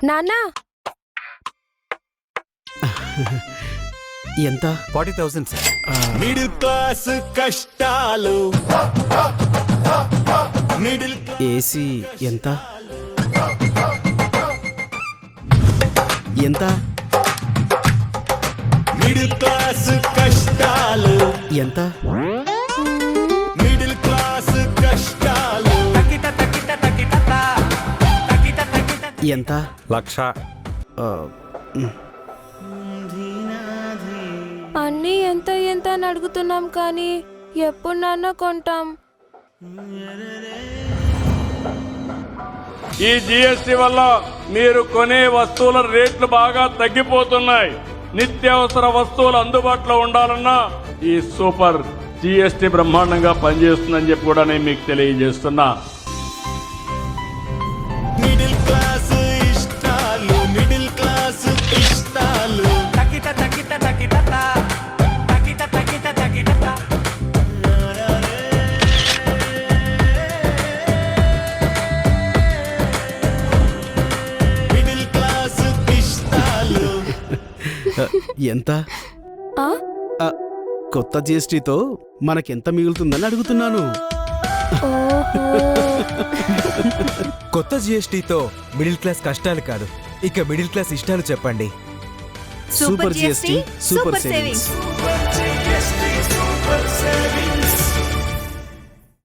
నాన్నా ఎంత? 40,000 sir. Middle class కష్టాలు. ఏసీ ఎంత? ఎంత? మిడిల్ క్లాస్ కష్టాలు. ఎంత? మిడిల్ క్లాస్ కష్టాలు. ఎంత? 1,00,000. అన్నీ ఎంత ఎంత అని అడుగుతున్నాం కానీ ఎప్పుడు నాన్న కొంటాం? ఈ జిఎస్టి వల్ల మీరు కొనే వస్తువుల రేట్లు బాగా తగ్గిపోతున్నాయి. నిత్యావసర వస్తువులు అందుబాటులో ఉండాలన్నా ఈ సూపర్ జిఎస్టి బ్రహ్మాండంగా పనిచేస్తుందని చెప్పి కూడా నేను మీకు తెలియజేస్తున్నా. మిడిల్ క్లాస్ ఇష్టాలు. మిడిల్ క్లాస్ ఇష్టాలు. మిడిల్ క్లాస్ ఇష్టాలు. ఎంత? ఆ? కొత్త జిఎస్టీతో మనకెంత మిగులుతుందని అడుగుతున్నాను. ఓహో. కొత్త జిఎస్టీతో మిడిల్ క్లాస్ కష్టాలు కాదు, ఇక మిడిల్ క్లాస్ ఇష్టాలు చెప్పండి. Super GST, super savings. Super GST, super savings.